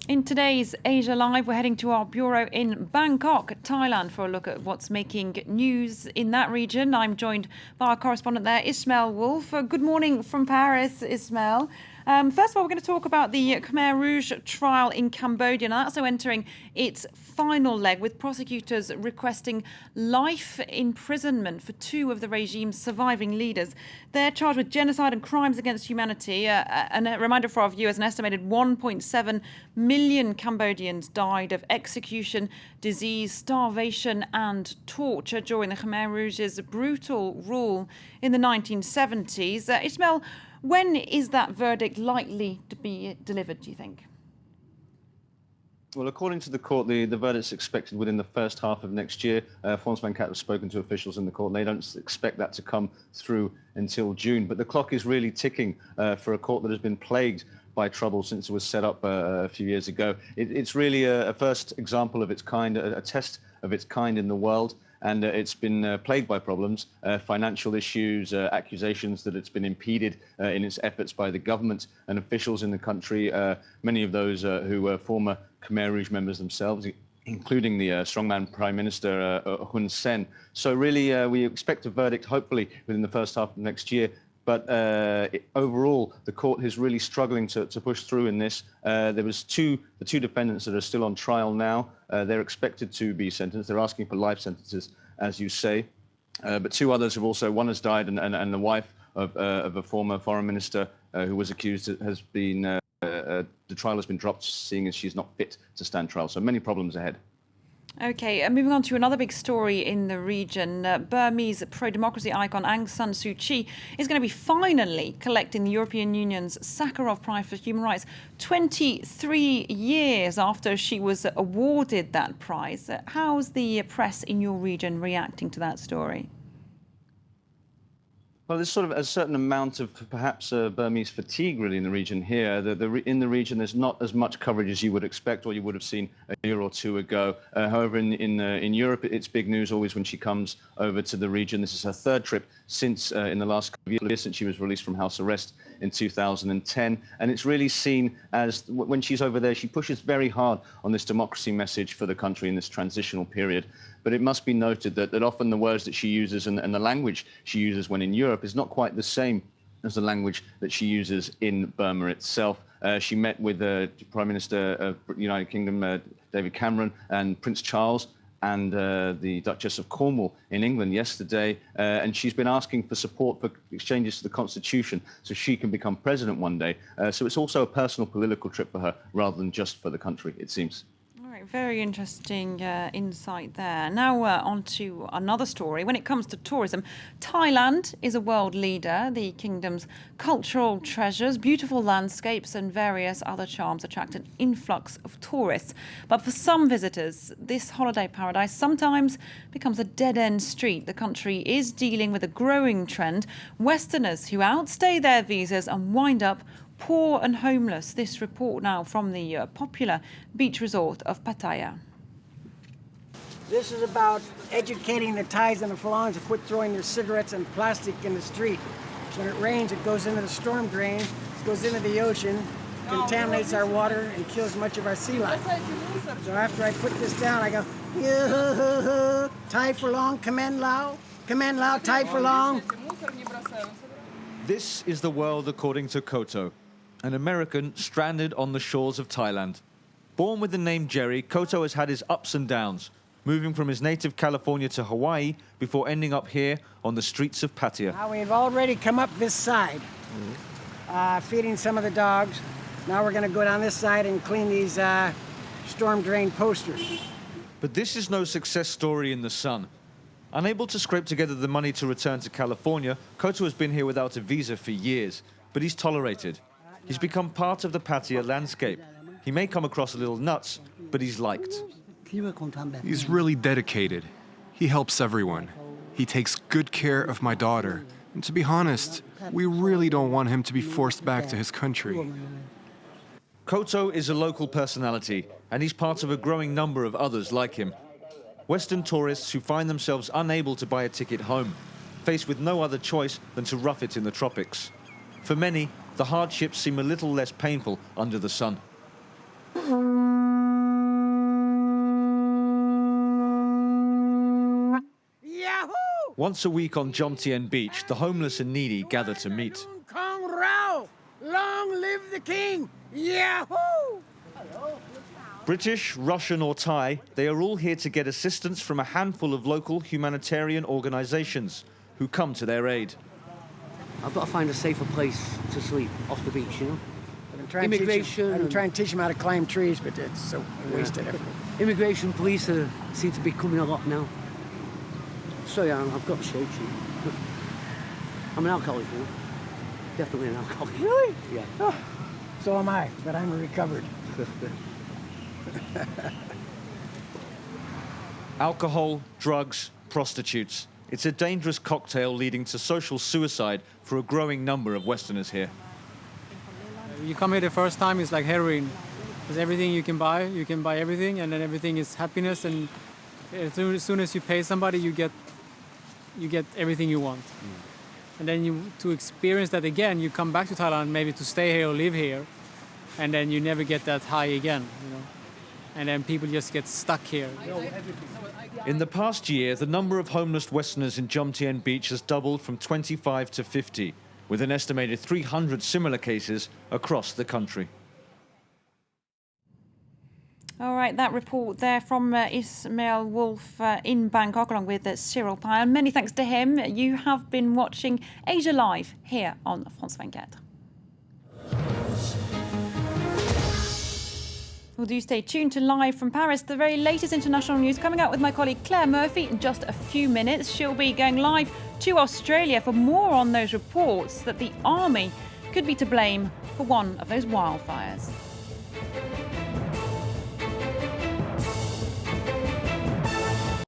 In today's Asia Live, we're heading to our bureau in Bangkok, Thailand, for a look at what's making news in that region. I'm joined by our correspondent there, Ismail Wolf. Good morning from Paris, Ismail. First of all, we're going to talk about the Khmer Rouge trial in Cambodia. Now, that's now entering its final leg, with prosecutors requesting life imprisonment for two of the regime's surviving leaders. They're charged with genocide and crimes against humanity. And a reminder for our viewers, an estimated 1.7 million Cambodians died of execution, disease, starvation and torture during the Khmer Rouge's brutal rule in the 1970s. Ismail, when is that verdict likely to be delivered, do you think? Well, according to the court, the verdict's expected within the first half of next year. France Bancat has spoken to officials in the court, and they don't expect that to come through until June. But the clock is really ticking for a court that has been plagued by trouble since it was set up a few years ago. It's really a first example of its kind, a test of its kind in the world. And it's been plagued by problems, financial issues, accusations that it's been impeded in its efforts by the government and officials in the country, many of those who were former Khmer Rouge members themselves, including the strongman Prime Minister Hun Sen. So really, we expect a verdict, hopefully, within the first half of next year. But overall, the court is really struggling to push through in this. There was the two defendants that are still on trial now. They're expected to be sentenced. They're asking for life sentences, as you say. But two others have also, one has died, and the wife of a former foreign minister who was accused has been, the trial has been dropped, seeing as she's not fit to stand trial. So many problems ahead. OK, moving on to another big story in the region. Burmese pro-democracy icon Aung San Suu Kyi is going to be finally collecting the European Union's Sakharov Prize for Human Rights 23 years after she was awarded that prize. How's the press in your region reacting to that story? Well, there's sort of a certain amount of perhaps Burmese fatigue really in the region here. In the region, there's not as much coverage as you would expect or you would have seen a year or two ago. However, in Europe, it's big news always when she comes over to the region. This is her third trip since in the last couple of years, since she was released from house arrest in 2010. And it's really seen as, when she's over there, she pushes very hard on this democracy message for the country in this transitional period. But it must be noted that often the words that she uses and the language she uses when in Europe is not quite the same as the language that she uses in Burma itself. She met with the Prime Minister of the United Kingdom, David Cameron, and Prince Charles, and the Duchess of Cornwall in England yesterday, and she's been asking for support for changes to the Constitution so she can become president one day. So it's also a personal political trip for her rather than just for the country, it seems. Very interesting insight there. Now on to another story. When it comes to tourism, Thailand is a world leader. The kingdom's cultural treasures, beautiful landscapes and various other charms attract an influx of tourists. But for some visitors, this holiday paradise sometimes becomes a dead-end street. The country is dealing with a growing trend. Westerners who outstay their visas and wind up poor and homeless. This report now from the popular beach resort of Pattaya. This is about educating the Thais and the Phalongs to quit throwing their cigarettes and plastic in the street. When it rains, it goes into the storm drain, it goes into the ocean, contaminates our water, and kills much of our sea life. So after I put this down, I go, Thai Phalong, Kamen Lao, Thai Phalong. This is the world according to Koto, an American stranded on the shores of Thailand. Born with the name Jerry, Koto has had his ups and downs, moving from his native California to Hawaii before ending up here on the streets of Pattaya. Now we've already come up this side, feeding some of the dogs. Now we're going to go down this side and clean these storm drain posters. But this is no success story in the sun. Unable to scrape together the money to return to California, Koto has been here without a visa for years, but he's tolerated. He's become part of the Pattaya landscape. He may come across a little nuts, but he's liked. He's really dedicated. He helps everyone. He takes good care of my daughter. And to be honest, we really don't want him to be forced back to his country. Koto is a local personality, and he's part of a growing number of others like him. Western tourists who find themselves unable to buy a ticket home, faced with no other choice than to rough it in the tropics. For many, the hardships seem a little less painful under the sun. Yahoo! Once a week on Jomtien Beach, the homeless and needy gather to meet. Kong Rao! Long live the king! Yahoo! British, Russian or Thai, they are all here to get assistance from a handful of local humanitarian organisations who come to their aid. I've got to find a safer place to sleep off the beach, you know? Immigration. I'm trying to teach him how to climb trees, but it's so wasted effort. Immigration police seem to be coming a lot now. So yeah, I've got to show you. I'm an alcoholic, you know? Definitely an alcoholic. Really? Yeah. Oh, so am I, but I'm recovered. Alcohol, drugs, prostitutes. It's a dangerous cocktail leading to social suicide for a growing number of Westerners here. You come here the first time, it's like heroin. There's everything you can buy everything, and then everything is happiness, and as soon as you pay somebody, you get everything you want. And then to experience that again, you come back to Thailand maybe to stay here or live here, and then you never get that high again, you know. And then people just get stuck here. In the past year, the number of homeless Westerners in Jomtien Beach has doubled from 25 to 50, with an estimated 300 similar cases across the country. All right, that report there from Ismail Wolf in Bangkok, along with Cyril Pyle. Many thanks to him. You have been watching Asia Live here on France 24. Well, do stay tuned to Live from Paris, the very latest international news coming out with my colleague Claire Murphy in just a few minutes. She'll be going live to Australia for more on those reports that the army could be to blame for one of those wildfires.